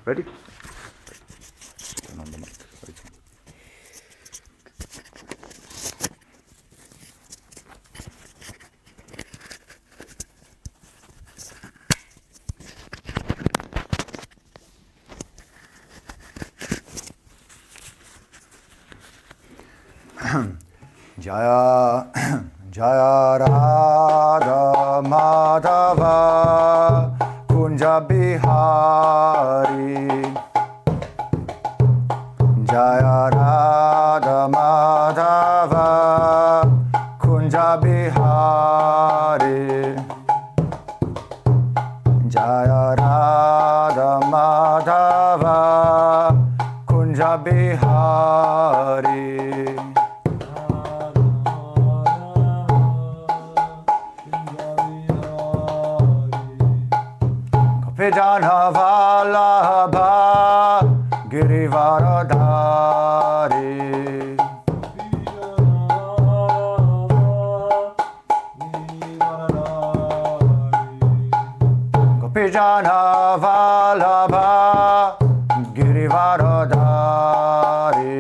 Ready? Turn on the mic. Jaya Jaya Radha Madhava Kunja Bihari Jaya Radha Madhava Kunja Bihari Jaya Radha Madhava Kunja Bihari Jana Vallabha Girivaradhari Gopijana Vallabha Girivaradhari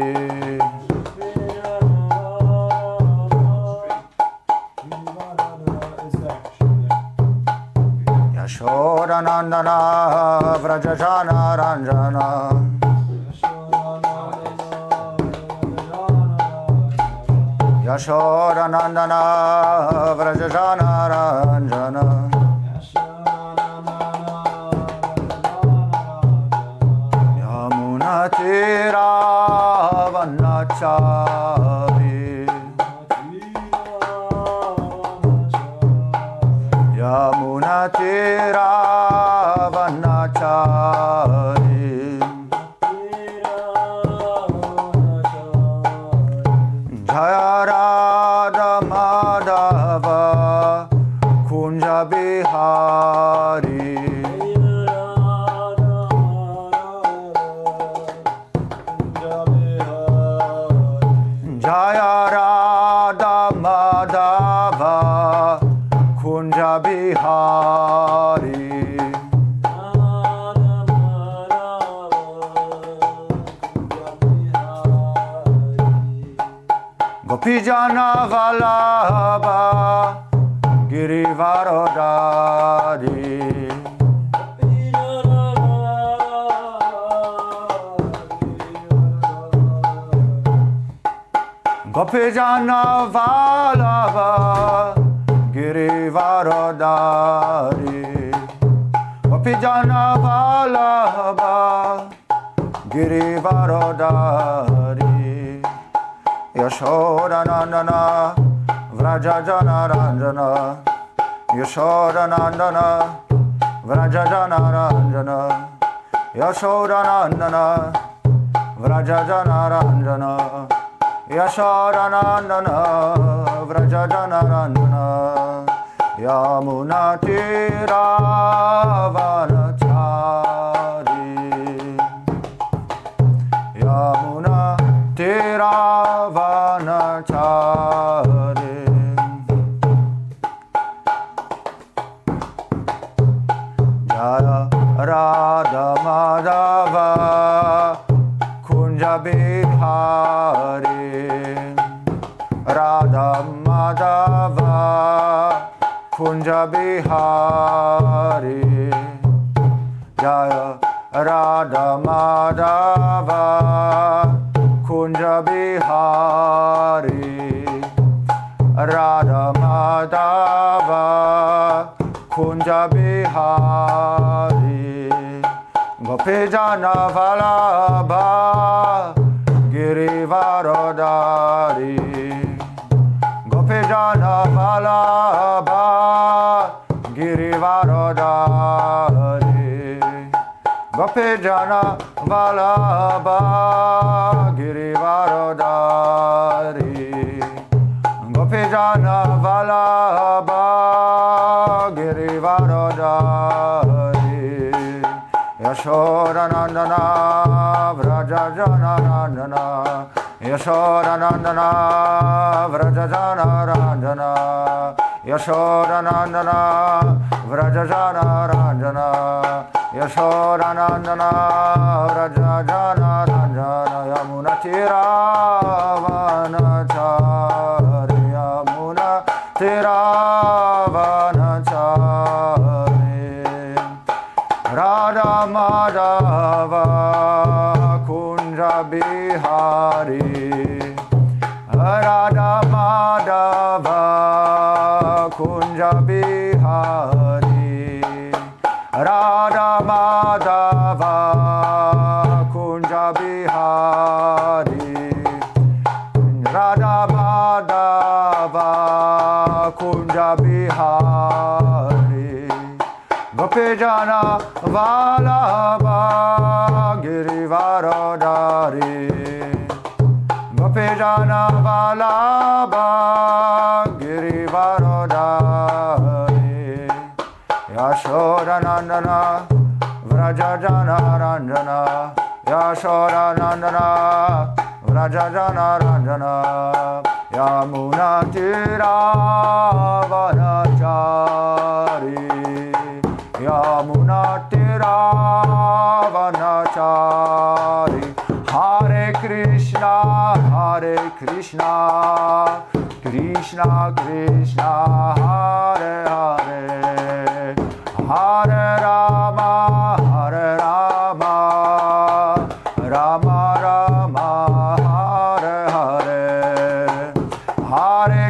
Yashodanandana Vrajajana Ranjana Yashodanandana Vrajajana Ranjana Yamuna Tira Vanachari Yamuna Tira Vanachari Jaya Radha Madhava Kunja Bihari Jaya Radha Madhava Kunja Bihari Gopijana Vallabha Girivaradhari Gopijana Vallabha Girivaradhari Gopijana Vallabha Girivaradhari Yashodanandana Vrajajana Ranjana Yashodanandana Vrajajana Ranjana Yashodanandana Vrajajana Ranjana Yashodanandana Vrajajana Ranjana Yamuna Tira Vanachari Yamuna Tira Vanachari Jaya Radha Madhava Kunja Bihari Radha Madhava Kunja Bihari Jaya Radha Madhava Kunja Bihari Radha Madhava Kunja Bihari Gopijana Vallabha Girivaradhari Gopijana Vallabha Girivaradhari Gopijana Vallabha Girivaradhari Gopijana Vallabha Girivaradhari Yashodanandana Vrajajana Ranjana Yashodanandana Vrajajana Ranjana Yashodanandana Vrajajana Ranjana Yashodanandana Vraja Jana Ranjana Yamuna Tiravanachari Yamuna Tiravanachari Radha Madhava Kunja Bihari Radha Madhava Kunja Bihari Radha Madhava Kunja Bihari Radha Madhava Kunja Bihari Gopijana Vallabha Girivarodari Gopijana Vallabha Girivarodari Yashodanandana Vrajajana Ranjana Yashodanandana Vrajajana Ranjana Yamuna Tiravanachari Yamuna Tiravanachari Hare Krishna Krishna Krishna Hare Hare Hare Rama Rama Rama Hare Hare Hare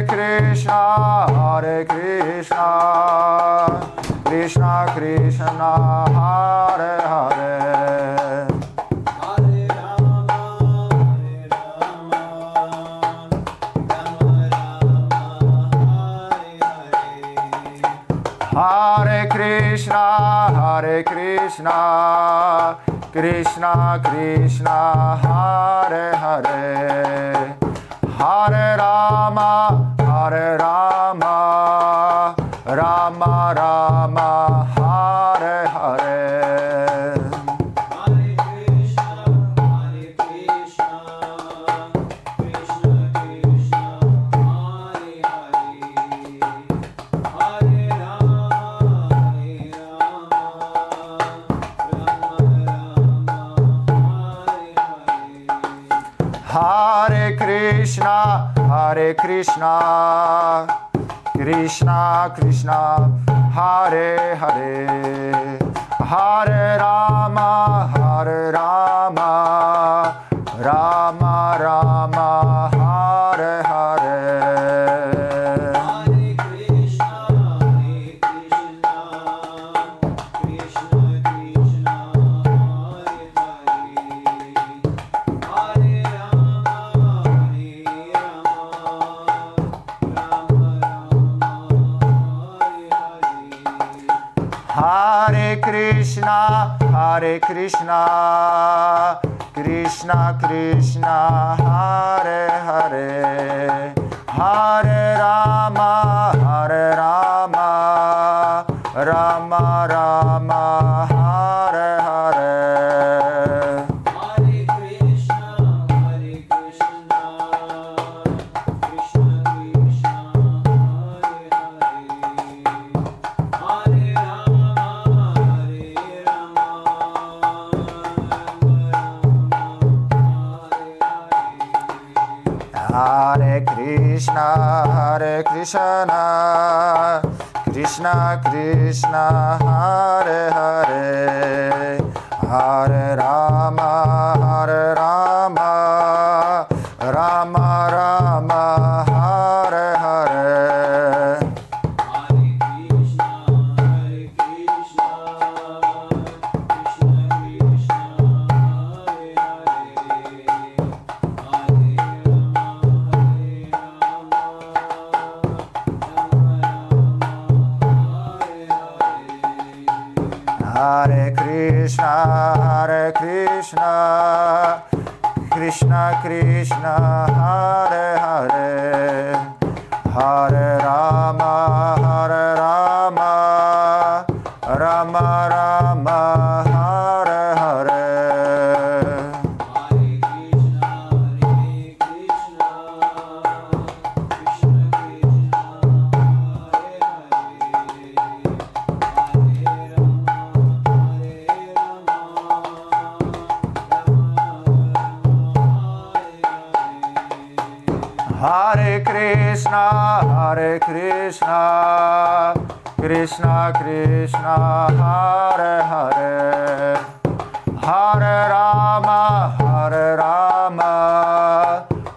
Krishna Krishna Krishna Hare Hare Hare Krishna Krishna Krishna Hare Hare Hare Rama Rama Rama Hare Hare Hare Krishna Krishna Krishna Hare Hare Hare Rama Rama Rama Hare Hare Hare Krishna Krishna Krishna Hare Hare Hare Rama Rama Rama Hare Hare Hare Krishna Krishna Krishna Hare Hare Hare Rama Rama Rama Hare Hare Hare Krishna Krishna Krishna Hare Hare Hare Rama Rama Rama Hare Hare Krishna, Krishna Krishna, Hare Hare, Hare Rama,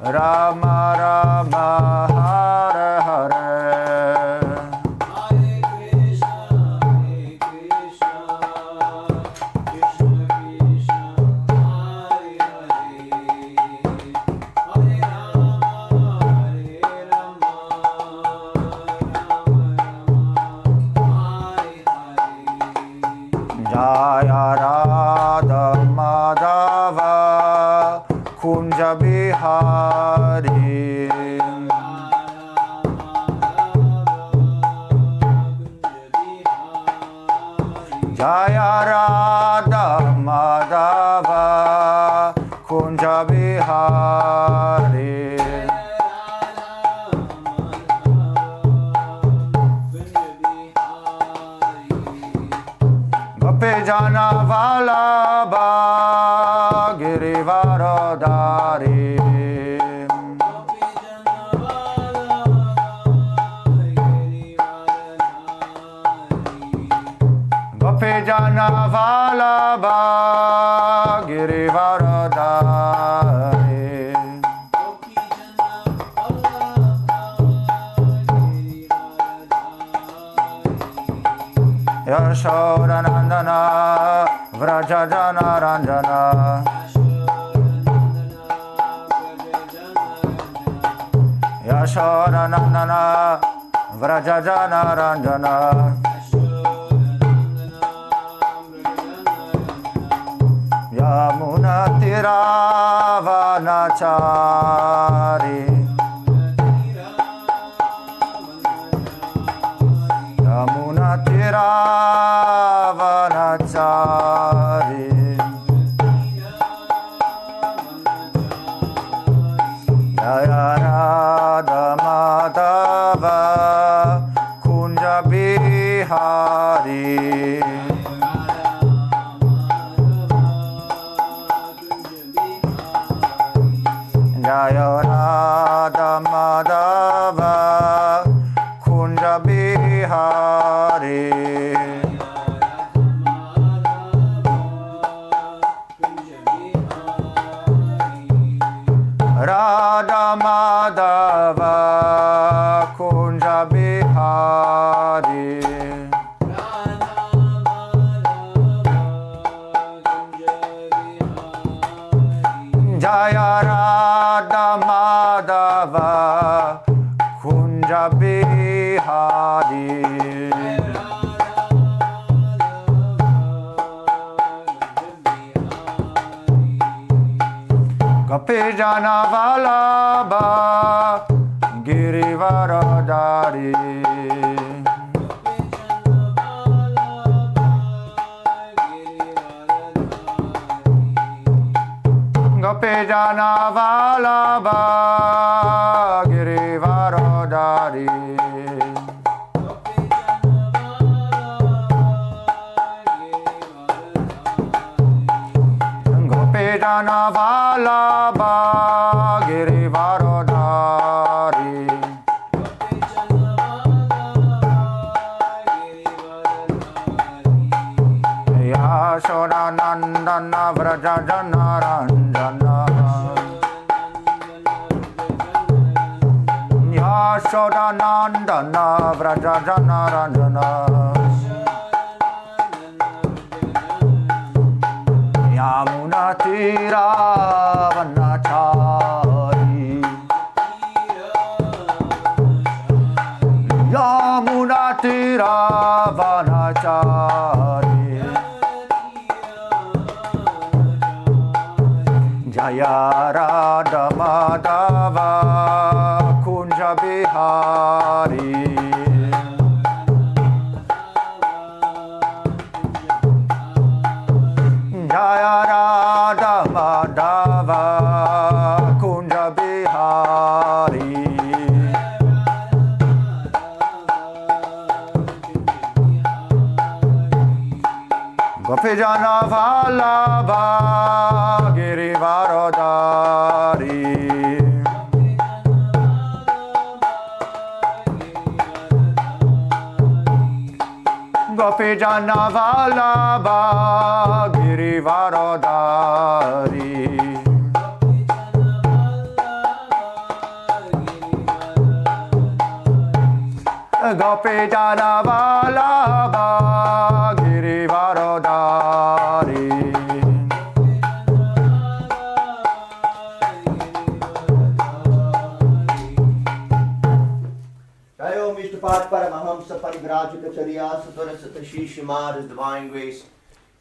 Rama Rama, Hare Hare. Jaya Radha Madhava Kunja Bihari. Jaya Radha Madhava Kunja Bihari. Jana Valabha Girivaradari. Gopi Jana Valabha Girivaradari. Yashoda Nandana Vrajajana Ranjana. Yashoda Nandana Vrajajana Ranjana. Yamuna Tiravanachari. Yamuna Tiravanachari. Jaya Radha Madhava Kunja Bihari. Jaya Radha Madhava Kunja Bihari. Radha Madhava Kunja Bihari. Jaya Radha Madhava Kunja Bihari. Gopi Jana Valabha Girivaradari. Gopi Jana Valabha Girivaradari. Gopi Jana Valabha Girivaradari. Yashoda Nandana Vrajajana Ranjana. Yashoda Nandana Vrajajana Ranjana. Yamuna Tiravanachari. Yamuna Tiravanachari. Jaya Radha Madhava Kunja Bihari. Jaya Radha Madhava Kunja Bihari. Gopi Jana Valabha Girivaradari. Gopi Jana Vallabha Girivaradari. Gopi Jana Vallabha Girivaradari. Jayo Mr. Pat Paramahamsa Parivrajika Charya Satvara Satashi Srimad His Divine Grace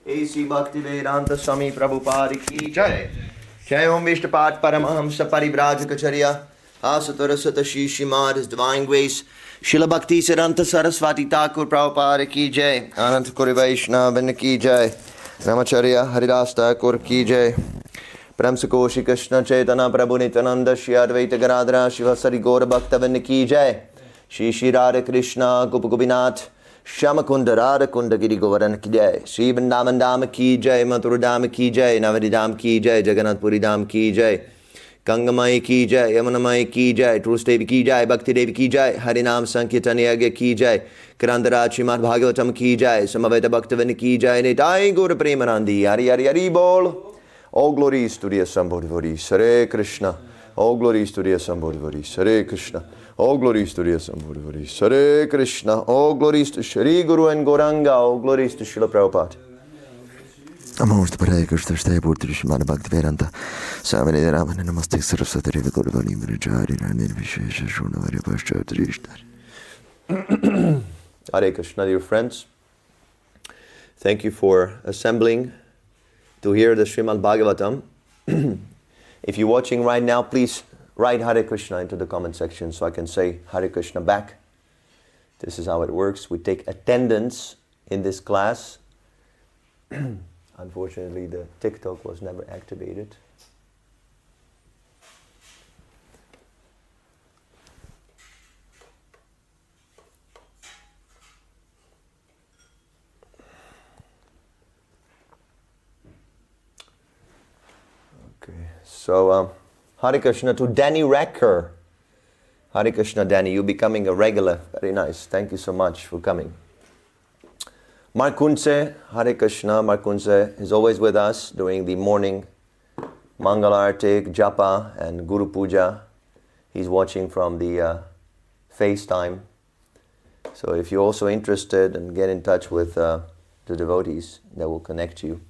A.C. Bhaktivedanta Swami Prabhupada Ki Jai. Jayo Mr. Pat Paramahamsa Parivrajika Charya Satvara Satashi Srimad His Divine Grace Srila Bhakti Siddhanta Saraswati Thakur Prabhupada Ki Jai. Anant Kuri Vaishnava Ki Jai. Ramacharya Haridas Thakur Ki Jai. Prem Sukoshi Krishna Chaitanya Prabhu Nityananda Shri Advaita Gadadhara Shivasari Gaura Bhaktavinda Ki Jai. Shri Shri Radha Krishna Gopa Gopinath Shama Kunda Radha Kunda Giri Govardhan Ki Jai. Shri Vrindavan Dham Ki Jai. Mathura Dham Ki Jai. Navadi Dham Ki Jai. Jagannath Puri Dham Ki Jai. Gangamai Ki Jai. Yamunamai Ki Jai. Truth Devi Ki Jai. Bhakti Devi Ki Jai. Harinam Sankirtan Yagya Ki Jai. Karandara Srimad Bhagavatam Ki Jai. Samaveta Bhaktavinda Ki Jai. Nitai Gaura Premanandi. Hari Hari Hari Bol. All glories to the Assambodhivaris. Hare Krishna. All glories to the Assambodhivaris. Hare Krishna. All glories to the Assambodhivaris. Hare Krishna. All glories to Shri Guru and Gauranga. All glories to Srila Prabhupada. Namaste Hare Krishna. Stay aboard to Srimad Bhaktivedanta. Savane Ramana Namaste Saraswati Devi Gaurvani Mirajari Rani Vishesha Shunavari Pashchatrishtar. Hare Krishna, dear friends. Thank you for assembling to hear the Srimad Bhagavatam. If you're watching right now, please write Hare Krishna into the comment section so I can say Hare Krishna back. This is how it works. We take attendance in this class. Unfortunately, the TikTok was never activated. Okay, so Hare Krishna to Danny Racker. Hare Krishna, Danny, you're becoming a regular. Very nice. Thank you so much for coming. Markunse, Hare Krishna. Markunse is always with us during the morning Mangalartik, Japa and Guru Puja. He's watching from the FaceTime. So if you're also interested, and get in touch with the devotees, that will connect you.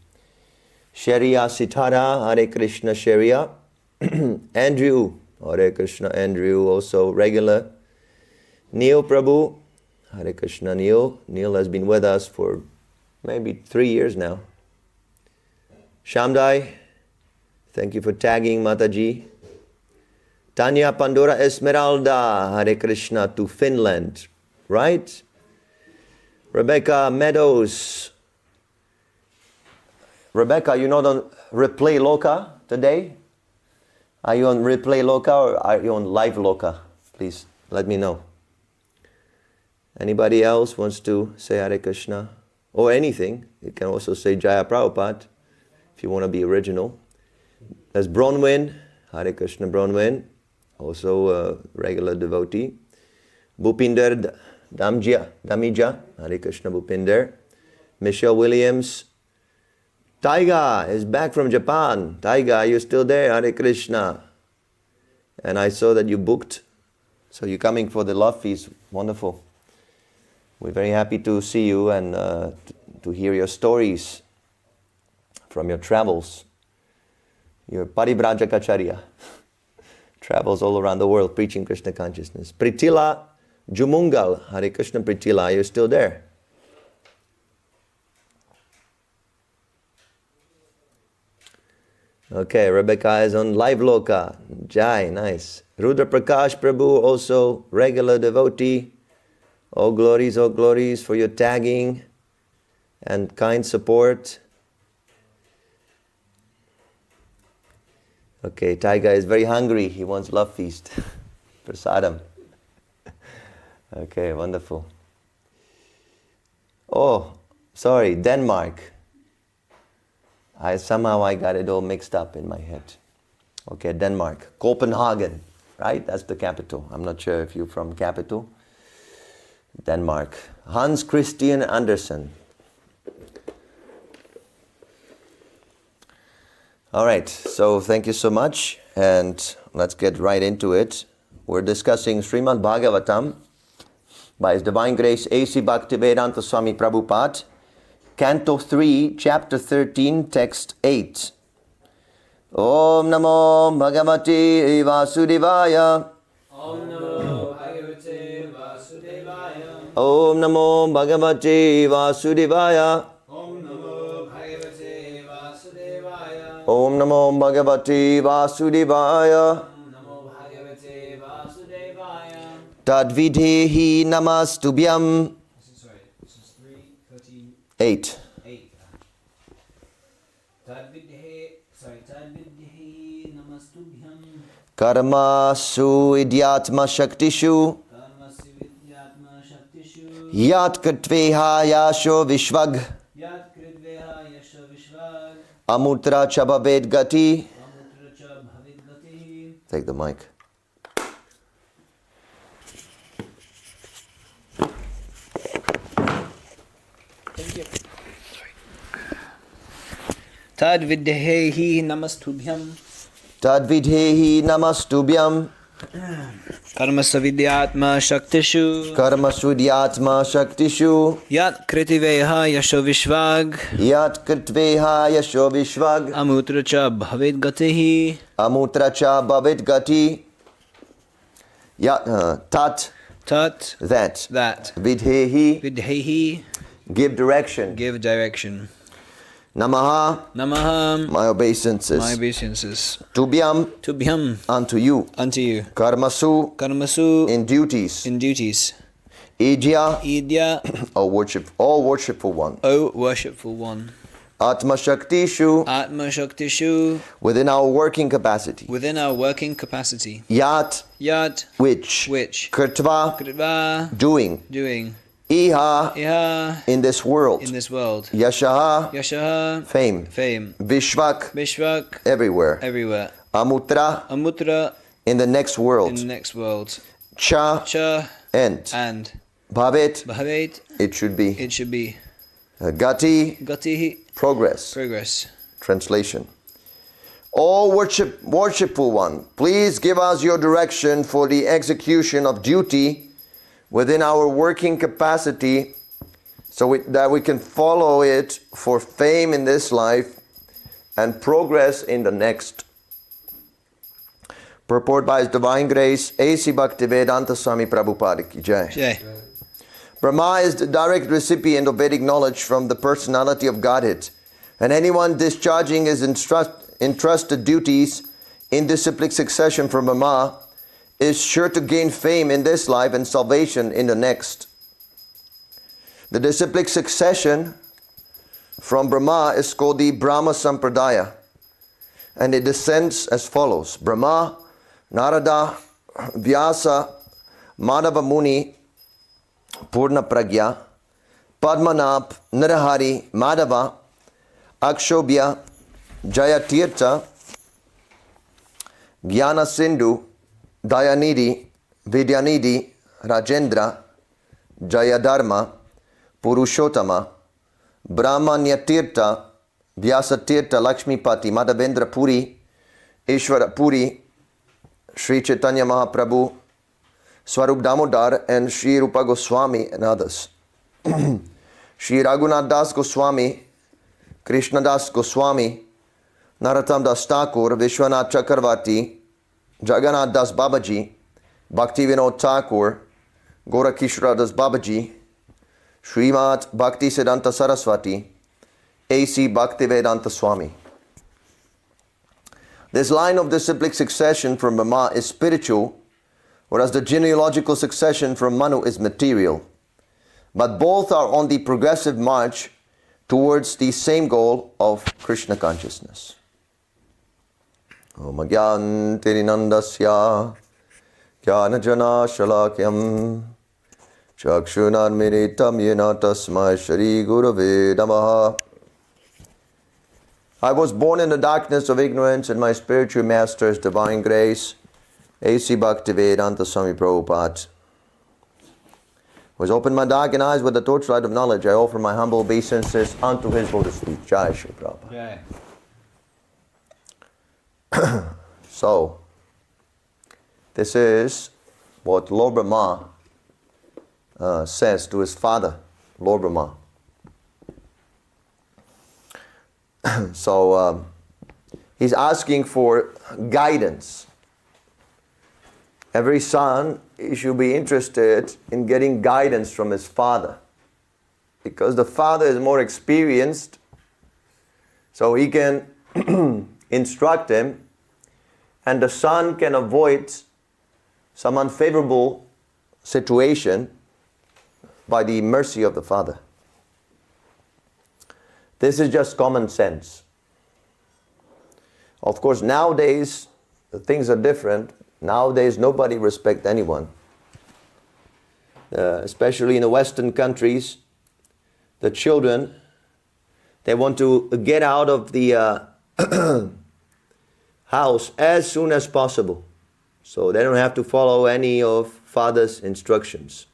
Sharia Sitara, Hare Krishna Sharia. Andrew, Hare Krishna Andrew, also regular. Neil Prabhu, Hare Krishna Neil. Neil has been with us for maybe 3 years now. Shamdai, thank you for tagging Mataji. Tanya Pandora Esmeralda, Hare Krishna to Finland, right? Rebecca Meadows. Rebecca, you're not on Replay Loka today? Are you on Replay Loka or are you on Live Loka? Please let me know. Anybody else wants to say Hare Krishna? Or anything. You can also say Jaya Prabhupada if you want to be original. There's Bronwyn. Hare Krishna Bronwyn. Also a regular devotee. Bhupinder Damija. Hare Krishna Bhupinder. Michelle Williams. Taiga is back from Japan. Taiga, are you still there? Hare Krishna. And I saw that you booked. So you're coming for the love feast. Wonderful. We're very happy to see you and to hear your stories from your travels. Your Paribrajacharya travels all around the world preaching Krishna consciousness. Pritila Jumungal. Hare Krishna Pritila, are you still there? Okay, Rebecca is on Live Loka. Jai, nice. Rudra Prakash Prabhu, also regular devotee. All glories for your tagging and kind support. Okay, Taiga is very hungry. He wants love feast. Prasadam. Okay, wonderful. Oh, sorry, Denmark. Somehow I got it all mixed up in my head. Okay, Denmark. Copenhagen, right? That's the capital. I'm not sure if you're from capital. Denmark. Hans Christian Andersen. All right, so thank you so much, and let's get right into it. We're discussing Srimad Bhagavatam by His Divine Grace A.C. Bhaktivedanta Swami Prabhupada, Canto 3, Chapter 13, Text 8. Om Namo Bhagavate Vasudevaya. Om Namo Bhagavate Vasudevaya. Om Namo Bhagavate Vasudevaya. Om Namo Bhagavate Vasudevaya. Om Namo Bhagavate Vasudevaya. Om Namo Bhagavate Vasudevaya. Tadvidhehi namastubhyam. Sorry, this is 3:13. 8. 8. Tadvidhi namastubhyam. Karmasu idyatma shaktishu. Karmasi vidyatma shaktishu. Yat katveha yasho vishvag. Yat kridveha yasha vishvag. Amutra chabhaved gati. Amutra cha bhavid gati. Take the mic. Thank you. Tadvidhehi namastubhyam. Tadvidhehi namastubhyam. Karmasa vidyatma shaktishu. Karmasudyatma shaktishu. Yat kritiveha yasho vishvag. Yat katveha yasho vishvag. Amutra cha bhavid gatihi. Amutra chabhaved gati. Yat tat. Tat. That. That. Vidhehi. Vidhehi. Give direction. Give direction. Namaha. Namaha. My obeisances. My obeisances. Tubhyam. Tubhyam. Unto you. Unto you. Karmasu. Karmasu. In duties. In duties. Idya. Idya. All worshipful one. O worshipful one. Atma Shaktishu. Atma Shaktishu. Within our working capacity. Within our working capacity. Yat. Yat. Which. Kritva. Kritva. Doing. Doing. Iha. Iha. In this world. In this world. Yashaha. Yashaha. Fame. Fame. Vishvak. Vishvak. Everywhere. Everywhere. Amutra. Amutra. In the next world. In the next world. Cha. Cha. And. Bhavet. Bhavet. It should be. It should be. Gati. Gatihi. Progress. Progress. Translation. All worshipful one, please give us your direction for the execution of duty within our working capacity, so that we can follow it for fame in this life and progress in the next. Purport by His Divine Grace A.C. Bhaktivedanta Swami Prabhupada ki jai. Jai. Brahma is the direct recipient of Vedic knowledge from the personality of Godhead, and anyone discharging his entrusted duties in disciplic succession from Brahma is sure to gain fame in this life and salvation in the next. The disciplic succession from Brahma is called the Brahma Sampradaya, and it descends as follows: Brahma, Narada, Vyasa, Madhava Muni, Purna Pragya, Padmanabh, Narahari, Madhava, Akshobhya, Jayatirtha, Jnana Sindhu, Dayanidhi, Vidyanidhi, Rajendra, Jayadharma, Purushottama, Brahmanyatirtha, Vyasatirtha, Lakshmipati, Madhavendra Puri, Ishvara Puri, Sri Chaitanya Mahaprabhu, Swarup Damodar, and Sri Rupa Goswami and others. Sri Raghunath Das Goswami, Krishna Das Goswami, Narottam Das Thakur, Vishwanath Chakravarti, Jagannath Das Babaji, Bhakti Vinod Thakur, Gorakishora Das Babaji, Srimad Bhakti Siddhanta Saraswati, A.C. Bhaktivedanta Swami. This line of disciplic succession from Brahma is spiritual, whereas the genealogical succession from Manu is material. But both are on the progressive march towards the same goal of Krishna consciousness. Om Agyan Tirinandasya Jnanajana Shalakyam Chakshunan Miritam Yena Tasmai Shri Gurave Namaha. I was born in the darkness of ignorance, and my spiritual master's divine grace, A.C. Bhaktivedanta Swami Prabhupada, who has opened my darkened eyes with the torchlight of knowledge, I offer my humble obeisances unto his lotus feet. Jai Shri Prabhupada. Yeah. So, this is what Lord Brahma says to his father, Lord Brahma. So, he's asking for guidance. Every son should be interested in getting guidance from his father, because the father is more experienced, so he can instruct him, and the son can avoid some unfavorable situation by the mercy of the father. This is just common sense. Of course, nowadays things are different. Nowadays nobody respects anyone. Especially in the Western countries, the children, they want to get out of the house as soon as possible, so they don't have to follow any of father's instructions.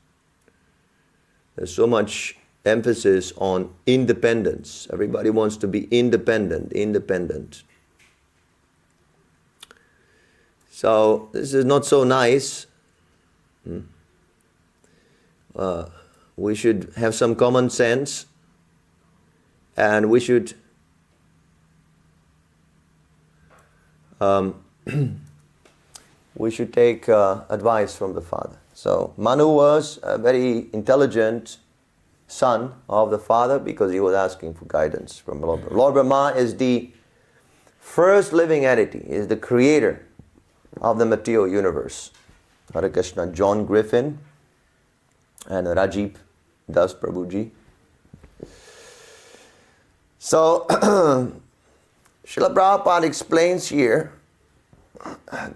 There's so much emphasis on independence. Everybody wants to be independent. So this is not so nice. We should have some common sense, and we should take advice from the father. So Manu was a very intelligent son of the father because he was asking for guidance from Lord Brahma. Lord Brahma is the first living entity, is the creator of the material universe. Hare Krishna, John Griffin and Rajiv Das Prabhuji. So Srila Prabhupada explains here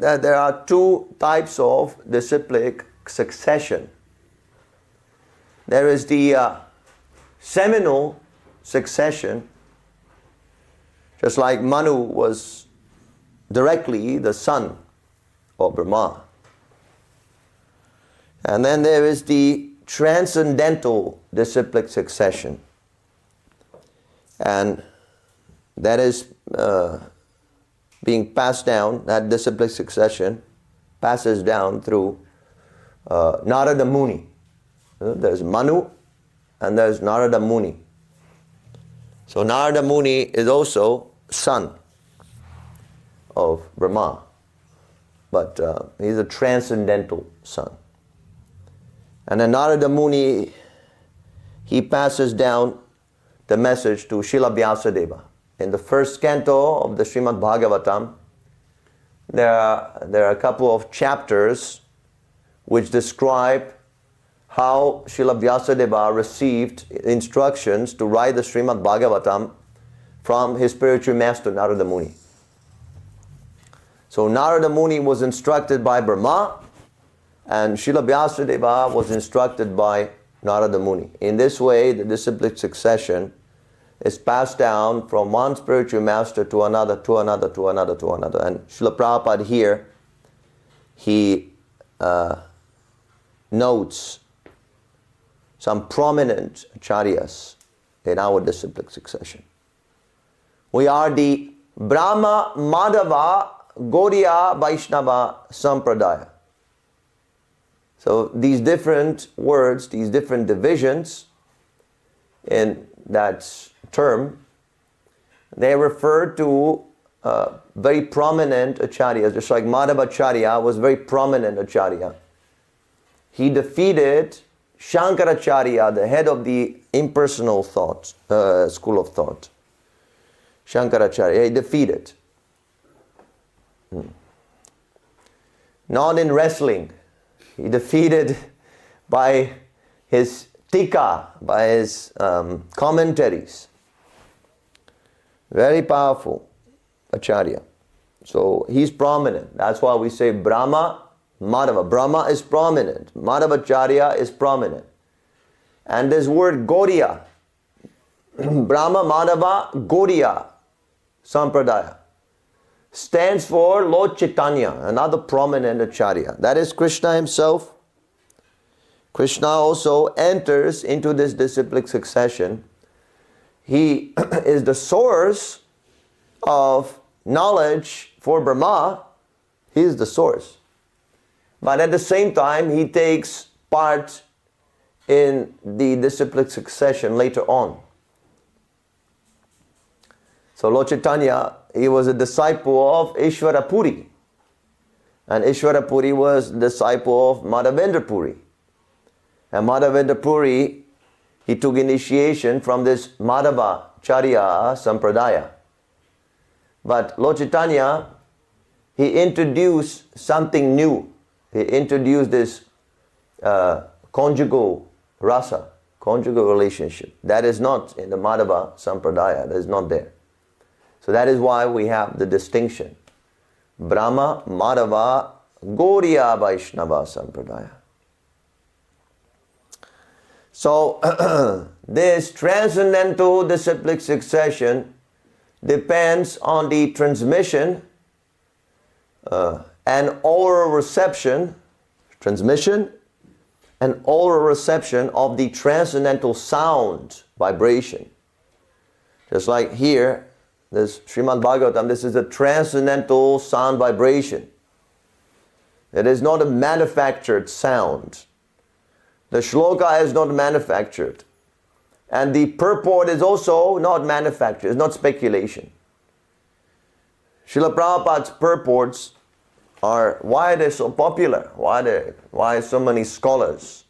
that there are two types of disciplic succession. There is the seminal succession, just like Manu was directly the son of Brahma. And then there is the transcendental disciplic succession. And that is being passed down, that disciplic succession passes down through Narada Muni. There's Manu and there's Narada Muni. So Narada Muni is also son of Brahma, but he's a transcendental son. And then Narada Muni, he passes down the message to Srila Vyasadeva. In the first canto of the Srimad Bhagavatam, there are a couple of chapters which describe how Srila Vyasadeva received instructions to write the Srimad Bhagavatam from his spiritual master Narada Muni. So Narada Muni was instructed by Brahma, and Srila Vyasadeva was instructed by Narada Muni. In this way, the disciplic succession is passed down from one spiritual master to another, to another, to another, to another. And Srila Prabhupada here, he notes some prominent acharyas in our disciplic succession. We are the Brahma, Madhava, Gaudiya, Vaishnava, Sampradaya. So these different words, these different divisions in that term, they refer to very prominent acharyas. Just like Madhavacharya was very prominent acharya. He defeated Shankaracharya, the head of the impersonal thought, school of thought. Shankaracharya, he defeated. Not in wrestling. He defeated by his tika, by his commentaries. Very powerful acharya. So he's prominent. That's why we say Brahma, Madhava. Brahma is prominent. Madhavacharya is prominent. And this word Gaudiya, Brahma, Madhava, Gaudiya, Sampradaya, stands for Lord Chaitanya, another prominent acharya. That is Krishna himself. Krishna also enters into this disciplic succession. He is the source of knowledge for Brahma. He is the source. But at the same time, he takes part in the disciplic succession later on. So Lord Chaitanya, he was a disciple of Ishvara Puri. And Ishvara Puri was a disciple of Madhavendra Puri. And Madhavendra Puri, he took initiation from this Madhava Charya Sampradaya. But Lord Chaitanya, he introduced something new. He introduced this conjugal rasa, conjugal relationship. That is not in the Madhava Sampradaya. That is not there. So that is why we have the distinction. Brahma, Madhava, Gauriya Vaishnava Sampradaya. So this transcendental disciplic succession depends on the transmission and oral reception, transmission and oral reception of the transcendental sound vibration. Just like here, this Srimad Bhagavatam, this is a transcendental sound vibration. It is not a manufactured sound. The shloka is not manufactured. And the purport is also not manufactured. It's not speculation. Srila Prabhupada's purports are, why are they so popular? Why so many scholars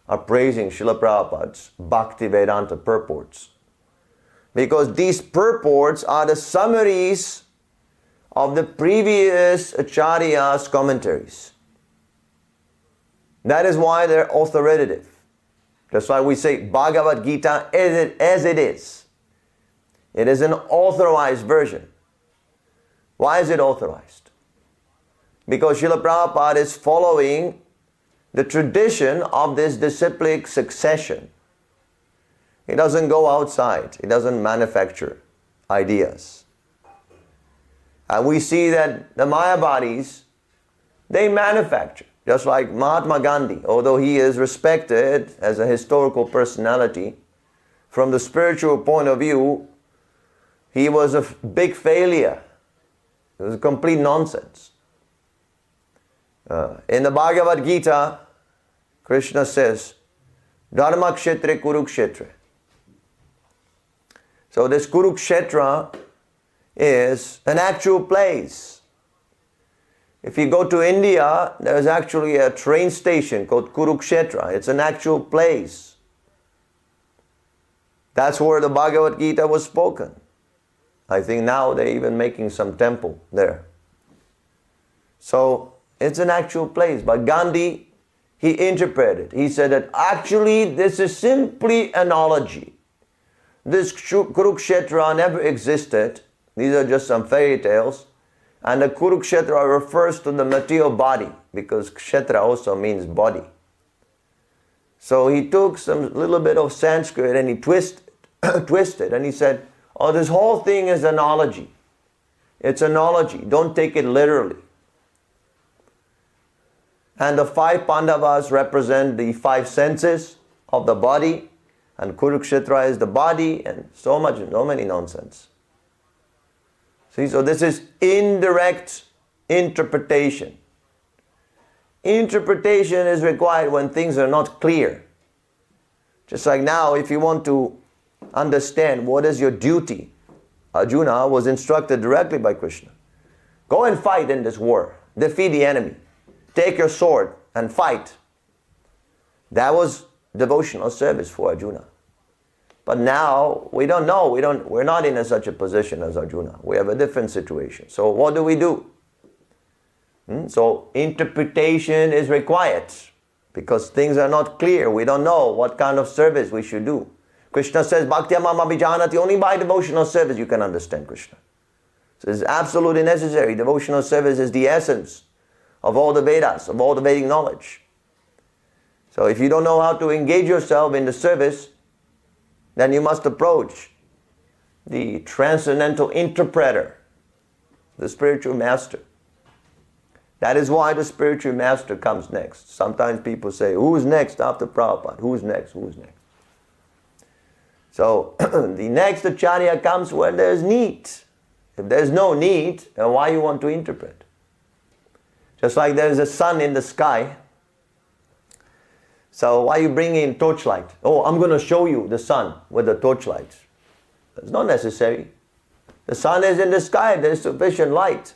are praising Srila Prabhupada's Bhakti Vedanta purports? Because these purports are the summaries of the previous Acharya's commentaries. That is why they're authoritative. That's why we say Bhagavad Gita as it is. It is an authorized version. Why is it authorized? Because Srila Prabhupada is following the tradition of this disciplic succession. He doesn't go outside. He doesn't manufacture ideas. And we see that the Mayavadis, they manufacture. Just like Mahatma Gandhi, although he is respected as a historical personality, from the spiritual point of view, he was a big failure. It was a complete nonsense. In the Bhagavad Gita, Krishna says, Dharma kshetre kurukshetre. So this Kurukshetra is an actual place. If you go to India, there is actually a train station called Kurukshetra. It's an actual place. That's where the Bhagavad Gita was spoken. I think now they're even making some temple there. So it's an actual place. But Gandhi, he interpreted. He said that actually this is simply analogy. This Kurukshetra never existed. These are just some fairy tales. And the Kurukshetra refers to the material body, because Kshetra also means body. So he took some little bit of Sanskrit and he twisted and he said, oh, this whole thing is analogy. It's analogy. Don't take it literally. And the 5 Pandavas represent the 5 senses of the body, and Kurukshetra is the body, and so many nonsense. See, so this is indirect interpretation. Interpretation is required when things are not clear. Just like now, if you want to understand what is your duty, Arjuna was instructed directly by Krishna. Go and fight in this war. Defeat the enemy. Take your sword and fight. That was devotional service for Arjuna. But now, we don't know. We're not in such a position as Arjuna. We have a different situation. So what do? So interpretation is required because things are not clear. We don't know what kind of service we should do. Krishna says, Bhaktiya mama abhijanati, only by devotional service you can understand Krishna. So it's absolutely necessary. Devotional service is the essence of all the Vedas, of all the Vedic knowledge. So if you don't know how to engage yourself in the service, then you must approach the transcendental interpreter, the spiritual master. That is why the spiritual master comes next. Sometimes people say, who's next after Prabhupada? Who's next? Who's next? So the next Acharya comes when there's need. If there's no need, then why you want to interpret? Just like there's a sun in the sky. So why you bring in torchlight? Oh, I'm going to show you the sun with the torchlight. That's not necessary. The sun is in the sky. There's sufficient light.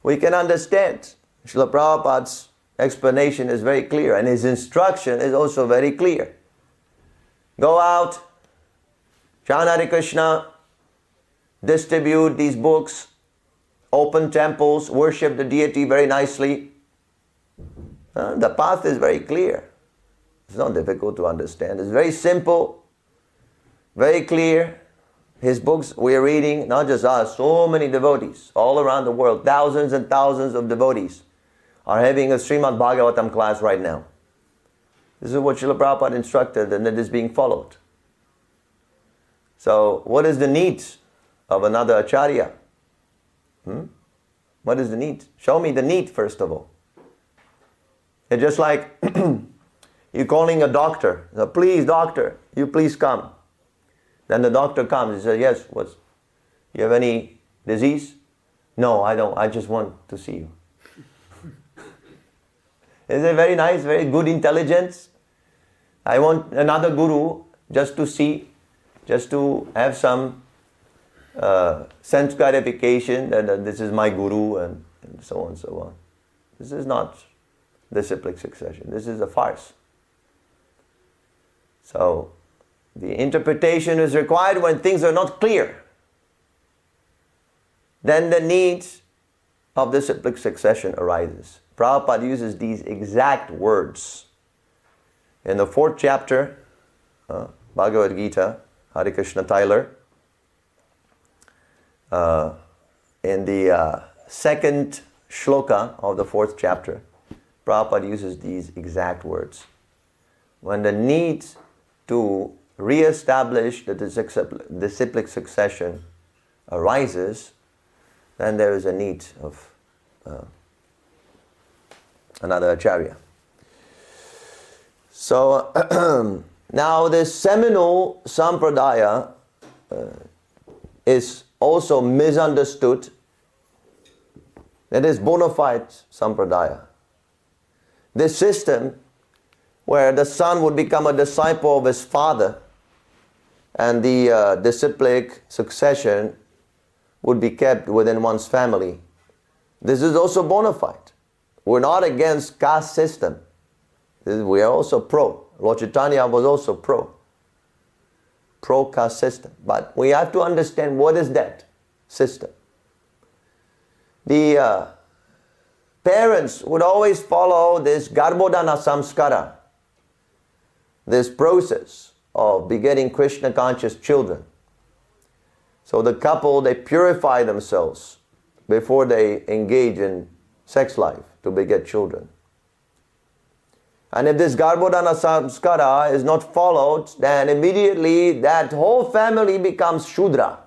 We can understand. Srila Prabhupada's explanation is very clear, and his instruction is also very clear. Go out, chant Hare Krishna, distribute these books, open temples, worship the deity very nicely. The path is very clear. It's not difficult to understand. It's very simple, very clear. His books we are reading, not just us, so many devotees all around the world, thousands and thousands of devotees are having a Srimad Bhagavatam class right now. This is what Srila Prabhupada instructed, and it is being followed. So, what is the need of another Acharya? What is the need? Show me the need first of all. It's just like you're calling a doctor. So, please doctor, you please come. Then the doctor comes. He says, yes, you have any disease? No, I don't. I just want to see you. Is it very nice, very good intelligence? I want another guru just to see, just to have some sense gratification that this is my guru and so on and so on. This is not disciplic succession. This is a farce. So, the interpretation is required when things are not clear. Then the need of disciplic succession arises. Prabhupada uses these exact words. In the 4th chapter, Bhagavad Gita, Hare Krishna Tyler, in the 2nd shloka of the 4th chapter, Prabhupada uses these exact words. When the need to re-establish the disciplic succession arises, then there is a need of another Acharya. So, now this seminal sampradaya is also misunderstood. It is bona fide sampradaya. This system where the son would become a disciple of his father and the disciplic succession would be kept within one's family. This is also bona fide. We're not against caste system. We are also pro. Lord Chaitanya was also pro-caste system. But we have to understand what is that system. The parents would always follow this garbhodana samskara, this process of begetting Krishna conscious children. So the couple, they purify themselves before they engage in sex life to beget children. And if this garbhodana samskara is not followed, then immediately that whole family becomes Shudra.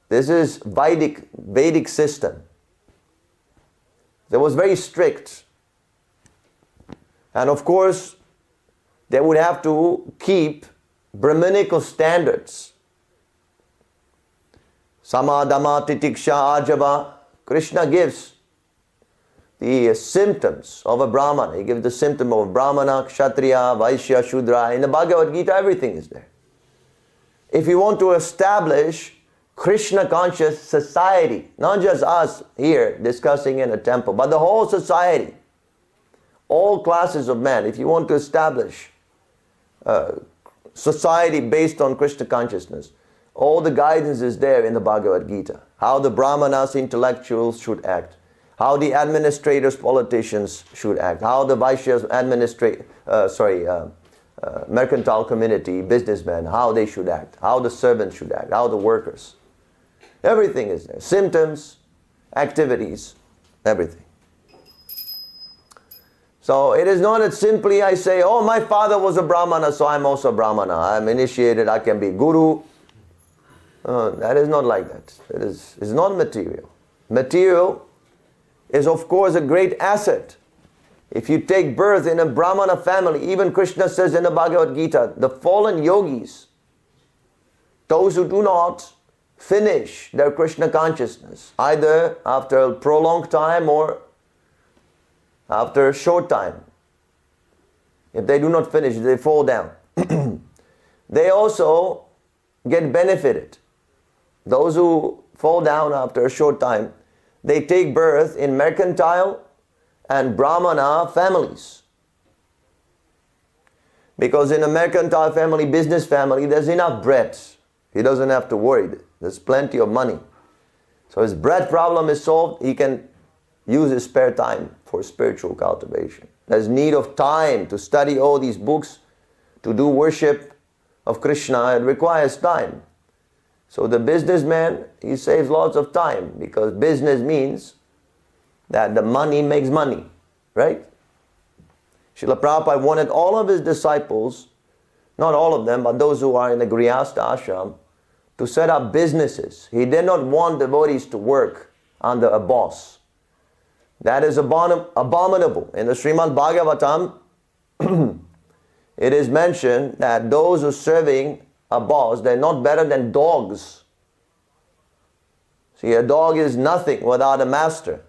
This is Vedic system. It was very strict. And of course, they would have to keep Brahminical standards. Samadama, titiksha, ajava. Krishna gives the symptoms of a Brahmana. He gives the symptom of Brahmana, Kshatriya, Vaishya, Shudra. In the Bhagavad Gita, everything is there. If you want to establish Krishna conscious society, not just us here discussing in a temple, but the whole society, all classes of men, if you want to establish society based on Krishna consciousness, all the guidance is there in the Bhagavad Gita. How the Brahmanas, intellectuals should act. How the administrators, politicians should act. How the Vaishyas, mercantile community, businessmen, how they should act. How the servants should act. How the workers. Everything is there. Symptoms, activities, everything. So it is not that simply I say, oh, my father was a Brahmana, so I'm also a Brahmana. I'm initiated, I can be Guru. That is not like that. It's not material. material is of course a great asset. If you take birth in a Brahmana family, even Krishna says in the Bhagavad Gita, the fallen yogis, those who do not finish their Krishna consciousness, either after a prolonged time or after a short time, if they do not finish, they fall down. They also get benefited. Those who fall down after a short time, they take birth in mercantile and Brahmana families. Because in a mercantile family, business family, there's enough bread. He doesn't have to worry. There's plenty of money. So his bread problem is solved. He can use his spare time for spiritual cultivation. There's need of time to study all these books, to do worship of Krishna. It requires time. So the businessman, he saves lots of time, because business means that the money makes money, right? Srila Prabhupada wanted all of his disciples, not all of them, but those who are in the Grihastha ashram, to set up businesses. He did not want devotees to work under a boss. That is abominable. In the Srimad Bhagavatam, it is mentioned that those who are serving a boss, they're not better than dogs. See, a dog is nothing without a master.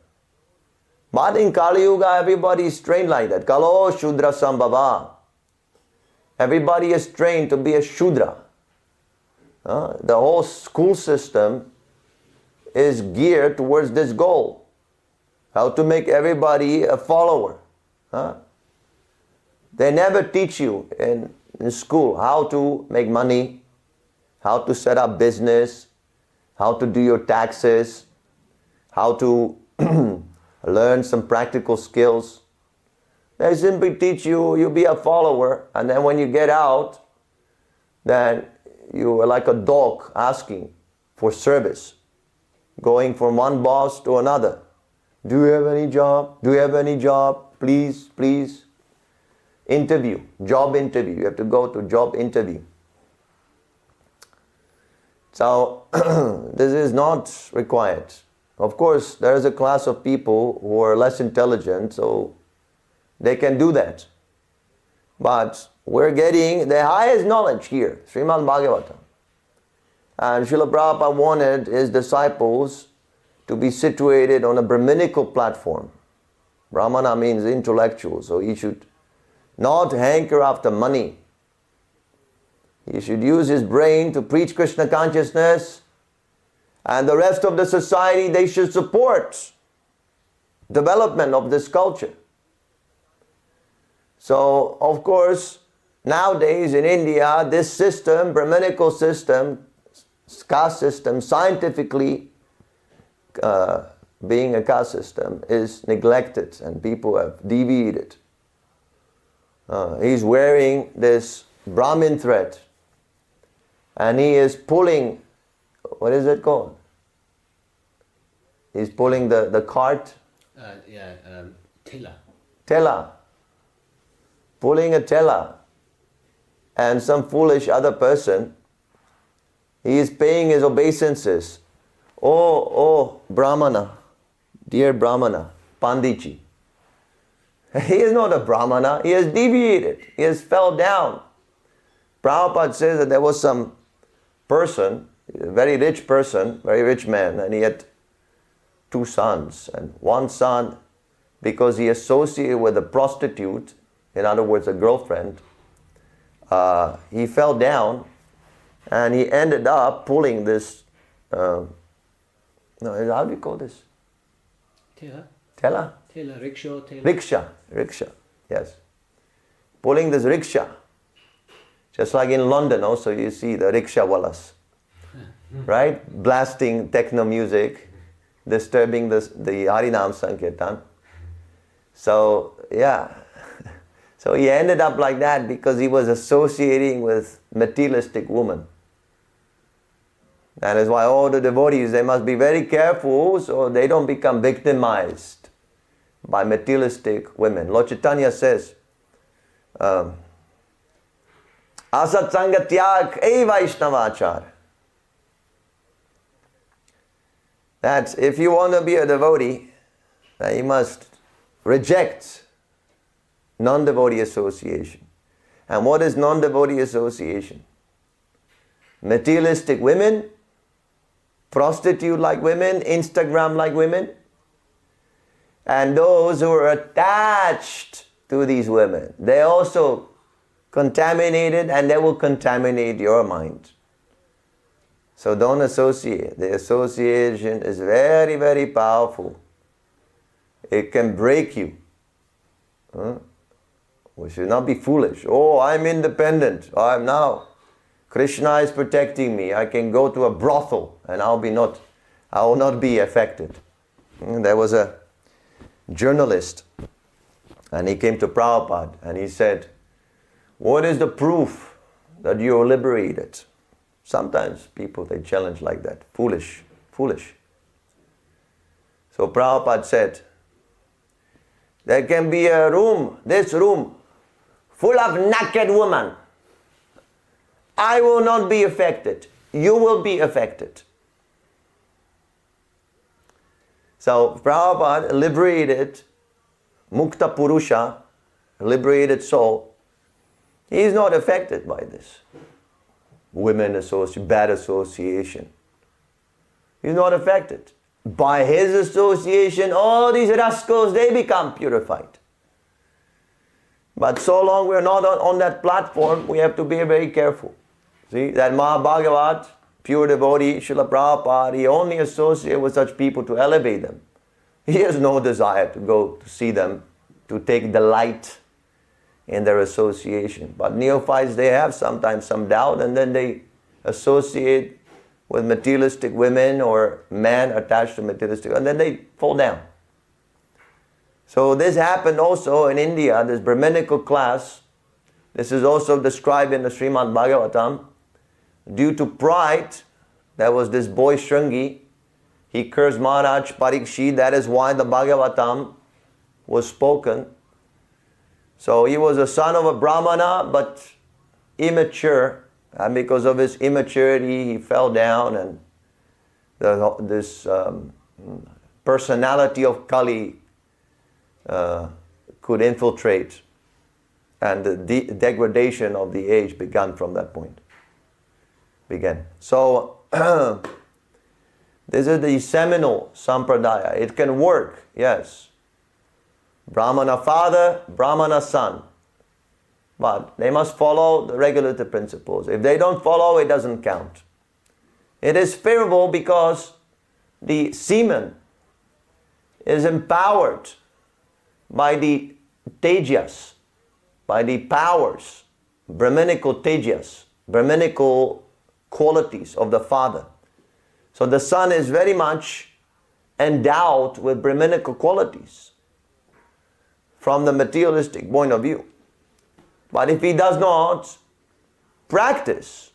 But in Kali Yuga, everybody is trained like that. Kalo Shudra Sambhava. Everybody is trained to be a Shudra. The whole school system is geared towards this goal. How to make everybody a follower. They never teach you in school how to make money, how to set up business, how to do your taxes, how to learn some practical skills. They simply teach you, you be a follower, and then when you get out, then you are like a dog asking for service, going from one boss to another. Do you have any job? Do you have any job? Please, please. Interview, job interview. You have to go to job interview. So, this is not required. Of course, there is a class of people who are less intelligent, so they can do that. But we're getting the highest knowledge here, Srimad Bhagavatam. And Srila Prabhupada wanted his disciples to be situated on a Brahminical platform. Brahmana means intellectual, so he should not hanker after money. He should use his brain to preach Krishna consciousness, and the rest of the society, they should support development of this culture. So, of course, nowadays in India, this system, Brahminical system, caste system, scientifically being a caste system, is neglected and people have deviated. He's wearing this Brahmin thread and he is pulling, what is it called? He's pulling the cart. Tela. Pulling a tela. And some foolish other person, he is paying his obeisances. Oh, Brahmana, dear Brahmana, Panditji. He is not a Brahmana, he has deviated, he has fell down. Prabhupada says that there was some person, a very rich person, very rich man, and he had 2 sons. And one son, because he associated with a prostitute, in other words a girlfriend, he fell down and he ended up pulling this, how do you call this? Tela? Rickshaw, yes. Pulling this rickshaw. Just like in London also you see the rickshawalas, right? Blasting techno music, disturbing the Harinam Sankirtan. So, yeah. So he ended up like that because he was associating with materialistic women. That is why all the devotees, they must be very careful so they don't become victimized by materialistic women. Lord Chaitanya says, Asat Sangatyak E Vaishnavachar. that if you want to be a devotee, then you must reject non-devotee association. And what is non-devotee association? Materialistic women, prostitute-like women, Instagram-like women, and those who are attached to these women. They also contaminated, and they will contaminate your mind. So don't associate. The association is very, very powerful. It can break you. We should not be foolish. Oh, I'm independent. I'm now. Krishna is protecting me. I can go to a brothel and I will not be affected. There was a journalist and he came to Prabhupada and he said, what is the proof that you're liberated? Sometimes people, they challenge like that. Foolish. So Prabhupada said, there can be a room, this room, full of naked women. I will not be affected. You will be affected. So Prabhupada liberated Mukta Purusha, liberated soul. He is not affected by this. Bad association. He's not affected. By his association, all these rascals, they become purified. But so long we're not on that platform, we have to be very careful. See, that Mahabhagavat, pure devotee, Srila Prabhupada, he only associates with such people to elevate them. He has no desire to go to see them, to take delight in their association. But neophytes, they have sometimes some doubt, and then they associate with materialistic women or men attached to materialistic, and then they fall down. So this happened also in India, this Brahminical class. This is also described in the Srimad Bhagavatam. Due to pride, there was this boy Shringi. He cursed Maharaj Parikshit. That is why the Bhagavatam was spoken. So he was a son of a Brahmana, but immature. And because of his immaturity, he fell down, and this personality of Kali could infiltrate. And the degradation of the age began from that point. So, this is the seminal sampradaya. It can work, yes. Brahmana father, Brahmana son. But they must follow the regulative principles. If they don't follow, it doesn't count. It is favorable because the semen is empowered by the tejas, by the powers, Brahminical tejas, Brahminical qualities of the father. So the son is very much endowed with Brahminical qualities from the materialistic point of view. But if he does not practice,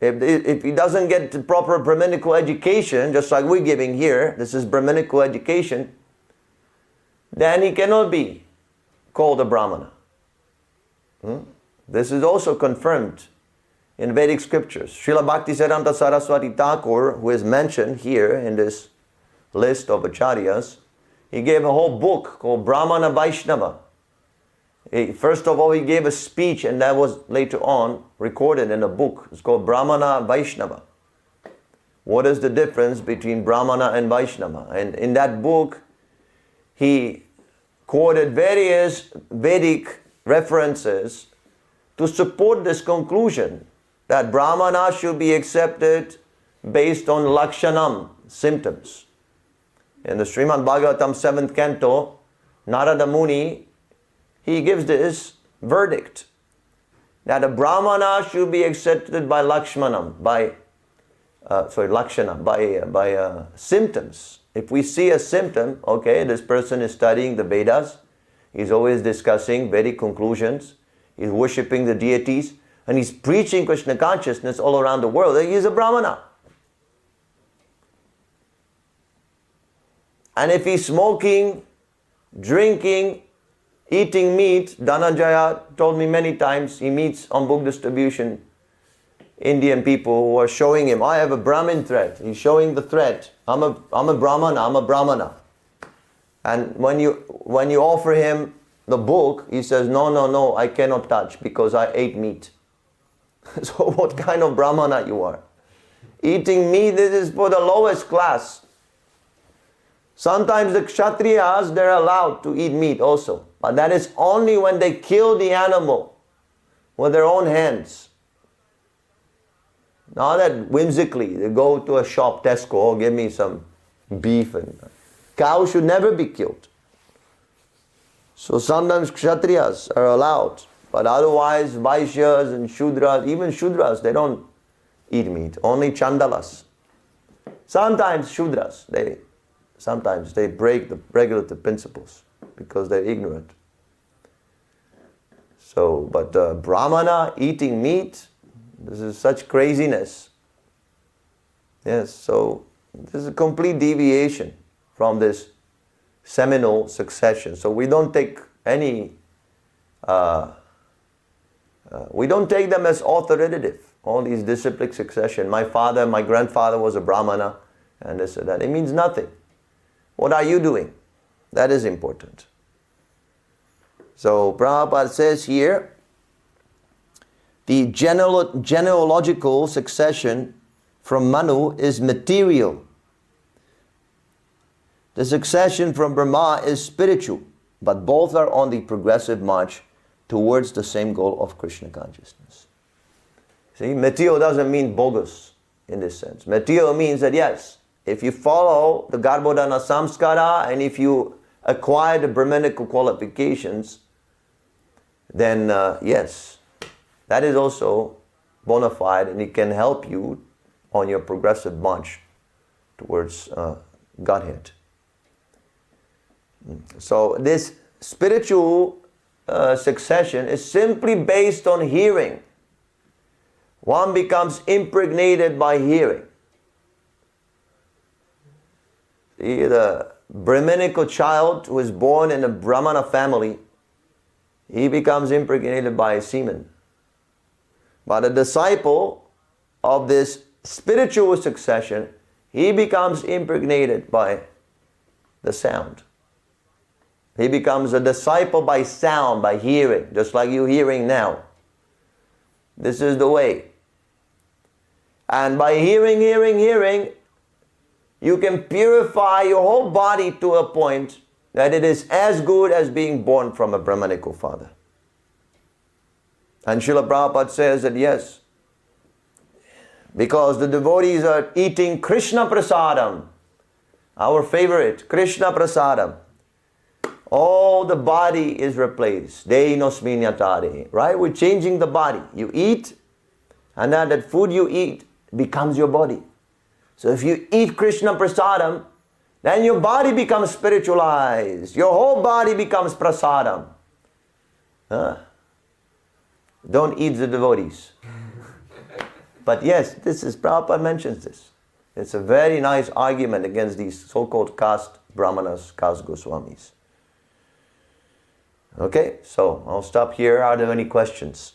if he doesn't get the proper Brahminical education, just like we're giving here, this is Brahminical education, then he cannot be called a Brahmana. This is also confirmed in Vedic scriptures. Srila Bhaktisiddhanta Saraswati Thakur, who is mentioned here in this list of acharyas, he gave a whole book called Brahmana Vaishnava. First of all, he gave a speech, and that was later on recorded in a book. It's called Brahmana Vaishnava. What is the difference between Brahmana and Vaishnava? And in that book, he quoted various Vedic references to support this conclusion that Brahmana should be accepted based on Lakshanam, symptoms. In the Srimad Bhagavatam 7th canto, Narada Muni, he gives this verdict that a Brahmana should be accepted by Lakshanam, by symptoms. If we see a symptom, okay, this person is studying the Vedas, he's always discussing Vedic conclusions, he's worshipping the deities, and he's preaching Krishna consciousness all around the world, he's a Brahmana. And if he's smoking, drinking, eating meat, Dhananjaya told me many times, he meets on book distribution Indian people who are showing him, I have a Brahmin thread. He's showing the thread. I'm a Brahmana. And when you offer him the book, he says, no, I cannot touch because I ate meat. So what kind of Brahmana you are? Eating meat, this is for the lowest class. Sometimes the Kshatriyas, they're allowed to eat meat also. But that is only when they kill the animal with their own hands. Not that whimsically, they go to a shop, Tesco, oh, give me some beef. And cow should never be killed. So sometimes Kshatriyas are allowed. But otherwise, Vaishyas and Shudras, even Shudras, they don't eat meat. Only Chandalas. Sometimes Shudras, sometimes they break the regulative principles because they're ignorant. So, but Brahmana eating meat, this is such craziness. Yes, so this is a complete deviation from this seminal succession. So we don't take any, we don't take them as authoritative. All these disciplic succession. My father, my grandfather was a Brahmana, and this and that. It means nothing. What are you doing? That is important. So Prabhupada says here, the genealogical succession from Manu is material. The succession from Brahma is spiritual, but both are on the progressive march towards the same goal of Krishna consciousness. See, material doesn't mean bogus in this sense. Material means that yes, if you follow the Garbhodana Samskara and if you acquire the Brahmanical qualifications, then yes, that is also bona fide and it can help you on your progressive march towards Godhead. So this spiritual succession is simply based on hearing. One becomes impregnated by hearing. See, the Brahminical child who is born in a Brahmana family, he becomes impregnated by semen. But a disciple of this spiritual succession, he becomes impregnated by the sound. He becomes a disciple by sound, by hearing, just like you hearing now. This is the way. And by hearing, you can purify your whole body to a point that it is as good as being born from a Brahmanical father. And Srila Prabhupada says that yes, because the devotees are eating Krishna prasadam, our favorite, Krishna prasadam. All the body is replaced. Dehinosminyatare. Right? We're changing the body. You eat, and then that food you eat becomes your body. So if you eat Krishna prasadam, then your body becomes spiritualized. Your whole body becomes prasadam. Don't eat the devotees. But yes, this is, Prabhupada mentions this. It's a very nice argument against these so-called caste brahmanas, caste Goswamis. Okay, so I'll stop here. Are there any questions?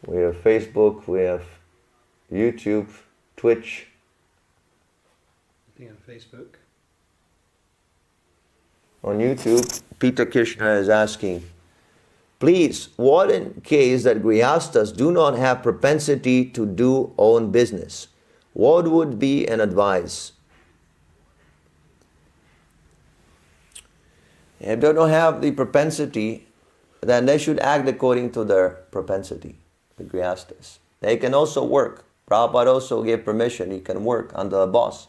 We have Facebook, we have YouTube, Twitch. I think on Facebook. On YouTube, Peter Krishna is asking, please, what in case that Grihasthas do not have propensity to do own business? What would be an advice? If they don't have the propensity, then they should act according to their propensity, the Grihasthas. They can also work. Prabhupada also gave permission, you can work under a boss.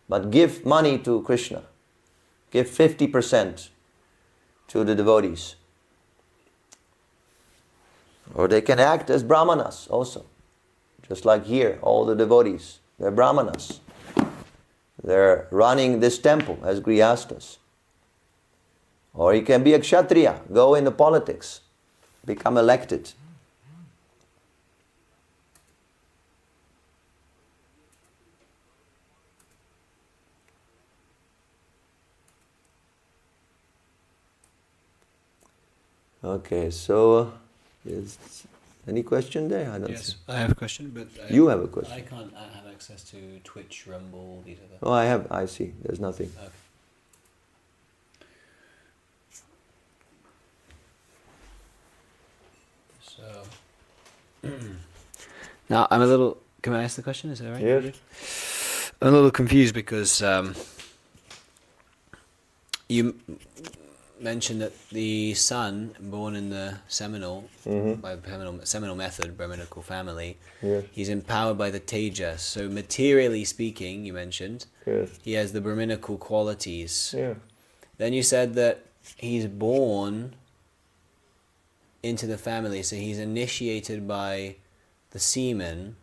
But give money to Krishna. Give 50% to the devotees. Or they can act as brahmanas also. Just like here, all the devotees, they're brahmanas. They're running this temple as Grihasthas. Or you can be a kshatriya, go into politics, become elected. Okay, so is any question there? I don't Yes, see. I have a question, but You have a question. I can't have access to Twitch, Rumble, these other. Oh, I have. I see. There's nothing. Okay. So now I'm a little. Can I ask the question? Is that right? Yes. I'm a little confused because you mentioned that the son born in the seminal by the seminal method, Brahminical family, Yes. he's empowered by the Tejas. So materially speaking, you mentioned, Yes. he has the Brahminical qualities. Yeah. Then you said that he's born into the family, so he's initiated by the semen,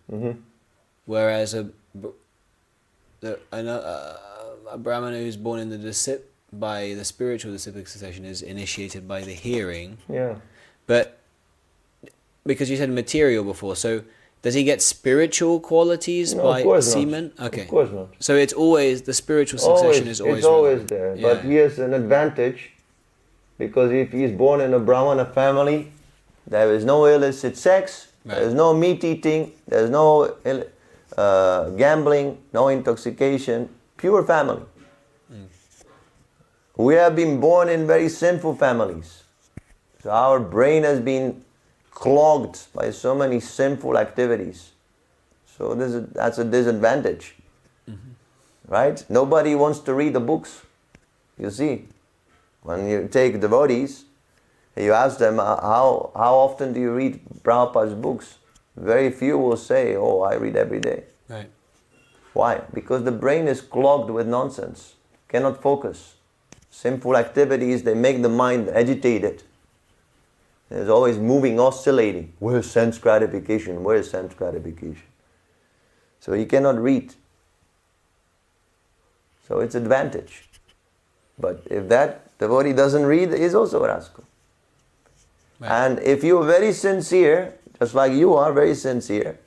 whereas a Brahmana who's born in the by the spiritual disciplic succession is initiated by the hearing. Yeah. But because you said material before, so does he get spiritual qualities No, by of course semen? not. Okay. Of course not. So it's always the spiritual succession is always it's always relevant. there. Yeah. But he has an advantage because if he's born in a Brahmana family, there is no illicit sex, Right. there is no meat eating, there is no gambling, no intoxication, pure family. We have been born in very sinful families. So our brain has been clogged by so many sinful activities. So that's a disadvantage. Right? Nobody wants to read the books. You see, when you take devotees, you ask them, how often do you read Prabhupada's books? Very few will say, oh, I read every day. Right. Why? Because the brain is clogged with nonsense, cannot focus. Sinful activities, they make the mind agitated. It's always moving, oscillating. Where's sense gratification? Where's sense gratification? So he cannot read. So it's advantage. But if that devotee doesn't read, he's also a rascal. Right. And if you're very sincere, just like you are very sincere,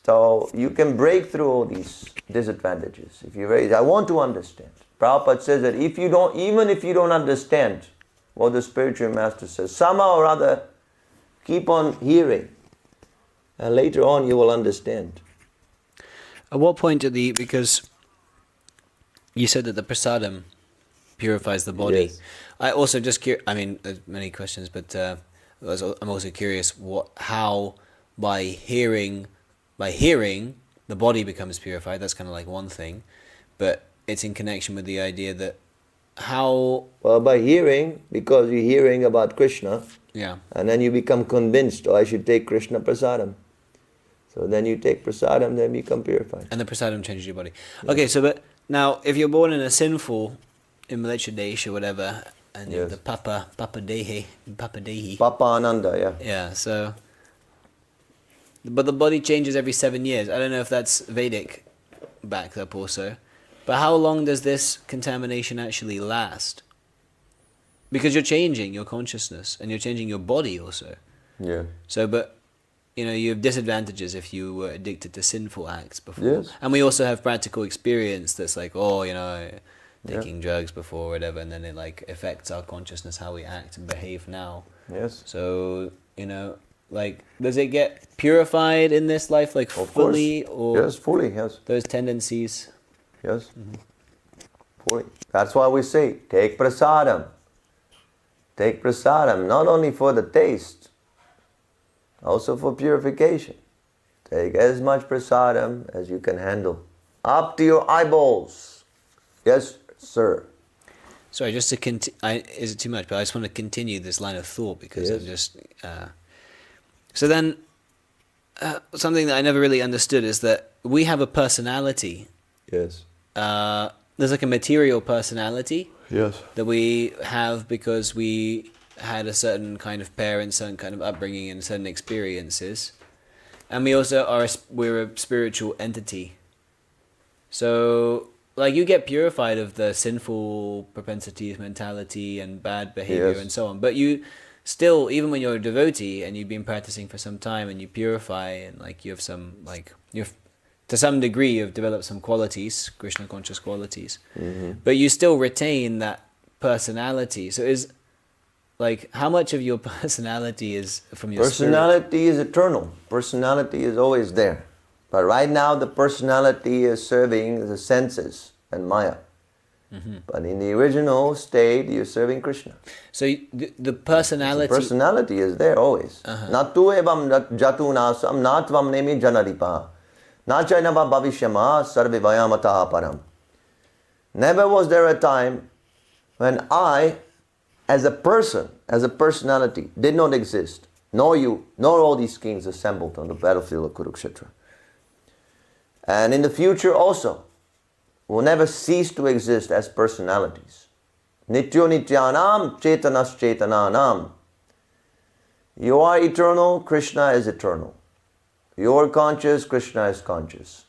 so you can break through all these disadvantages. If you're very, I want to understand. Prabhupada says that even if you don't understand what the spiritual master says, somehow or other, keep on hearing. And later on you will understand. At what point because you said that the prasadam purifies the body. Yes. I also just there's many questions, but I'm also curious how by hearing the body becomes purified. That's kind of like one thing, but it's in connection with the idea that how... Well, by hearing, because you're hearing about Krishna, Yeah. and then you become convinced, I should take Krishna prasadam. So then you take prasadam, then you become purified. And the prasadam changes your body. Okay, so but now if you're born in a sinful, in Malaysia Desh or whatever, and Yes. the Papa Dehi. Papa Ananda, yeah. Yeah, so... But the body changes every 7 years. I don't know if that's Vedic backed up also. But how long does this contamination actually last? Because you're changing your consciousness and you're changing your body also. Yeah. So, but, you have disadvantages if you were addicted to sinful acts before. Yes. And we also have practical experience that's like, taking drugs before or whatever, and then it like affects our consciousness, how we act and behave now. Yes. So, does it get purified in this life, like Of fully? course. Or Yes, fully, yes. those tendencies? Yes. Fully. That's why we say, take prasadam. Take prasadam, not only for the taste, also for purification. Take as much prasadam as you can handle. Up to your eyeballs. Yes, sir. Sorry, just to continue, is it too much? But I just want to continue this line of thought because Yes. I'm just... So then, something that I never really understood is that we have a personality. Yes. There's like a material personality Yes. that we have because we had a certain kind of parents, certain kind of upbringing, and certain experiences. And we also we're a spiritual entity. So, like, you get purified of the sinful propensities, mentality, and bad behavior, Yes. and so on. But you still, even when you're a devotee and you've been practicing for some time and you purify and like you have some, like, to some degree you've developed some qualities, Krishna conscious qualities, but you still retain that personality. So like how much of your personality is from your Personality is eternal. Personality is always there. But right now the personality is serving the senses and Maya. But in the original state, you're serving Krishna. So the personality... The personality is there always. Natu evam jatu nasam natvam nemi janaripa. Nachainava bhavishyama sarve vayamataha param. Never was there a time when I, as a person, as a personality, did not exist. Nor you, nor all these kings assembled on the battlefield of Kurukshetra. And in the future also, will never cease to exist as personalities. Nityo nityanam chetanas chetananam. You are eternal, Krishna is eternal. You are conscious, Krishna is conscious.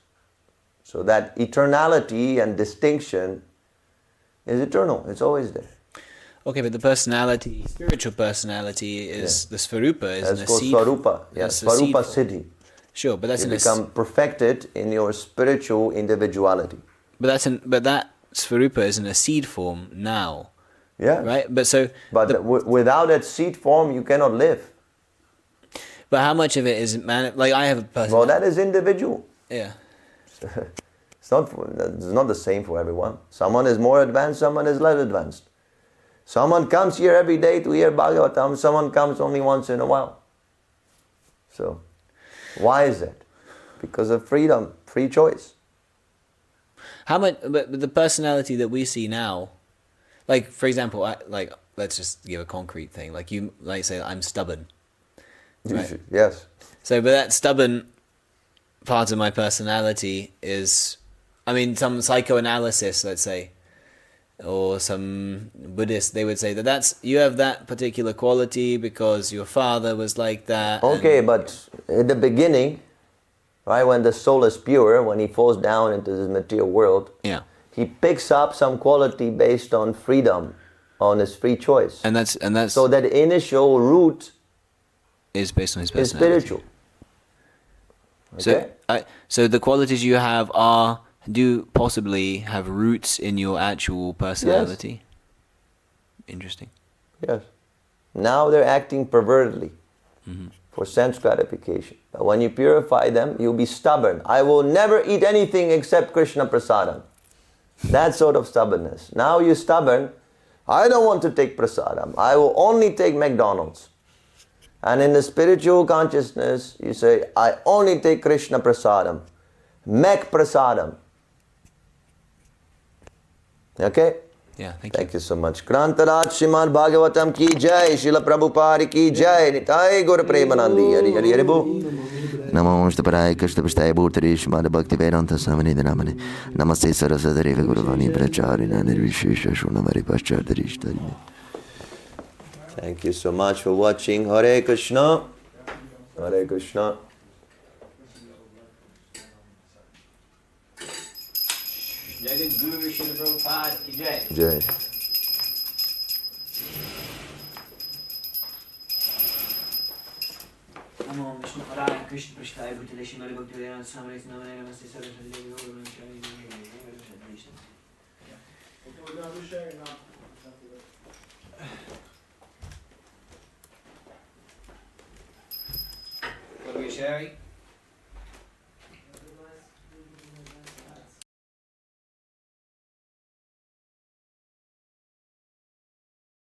So that eternality and distinction is eternal, it's always there. Okay, but the personality, spiritual personality is the Svarupa, is that's called Swarupa. Yes, Swarupa Siddhi. Sure, but that's you become perfected in your spiritual individuality. But that Svarupa is in a seed form now. Yeah. Right? But without that seed form, you cannot live. But how much of it is like I have a person. Well, that is individual. Yeah. It's not the same for everyone. Someone is more advanced, someone is less advanced. Someone comes here every day to hear Bhagavatam, someone comes only once in a while. So, why is that? Because of freedom, free choice. How much? But the personality that we see now, like for example, let's just give a concrete thing. Like you, like say, I'm stubborn. Right? Yes. So, but that stubborn part of my personality is, I mean, some psychoanalysis, let's say, or some Buddhist, they would say that you have that particular quality because your father was like that. Okay, but in the beginning, right, when the soul is pure, when he falls down into this material world, he picks up some quality based on freedom, on his free choice. And that's so that initial root is based on his personality. Is spiritual. Okay? So the qualities you have do possibly have roots in your actual personality. Yes. Interesting. Yes. Now they're acting pervertedly. For sense gratification. But when you purify them, you'll be stubborn. I will never eat anything except Krishna prasadam. That sort of stubbornness. Now you're stubborn. I don't want to take prasadam. I will only take McDonald's. And in the spiritual consciousness, you say, I only take Krishna prasadam. Mek prasadam. Okay? Yeah, thank you so much. Krantaraj Srimad Bhagavatam ki jai, Srila Prabhupada ki jai, Nitai Gaur Premanandi, Hari Hari Hari Bo. Namo Shtaparaya Krishna Prasthaya Bhutari Srimad Bhakti Vedanta Samani Dhanamani. Namaste Saraswati Guruvani Pracharina Nirvishesha Shunavari Paschardarishtarine. Thank you so much for watching. Hare Krishna. Hare Krishna. Jagat Guru Srila Prabhupada ki jai. Jai. Namo Vishnu Paraya Krishna Prasthaya Bhutale Srimad Bhakti Vedanta Swami Namaste Namaste Saraswati Devi Guru What are we sharing?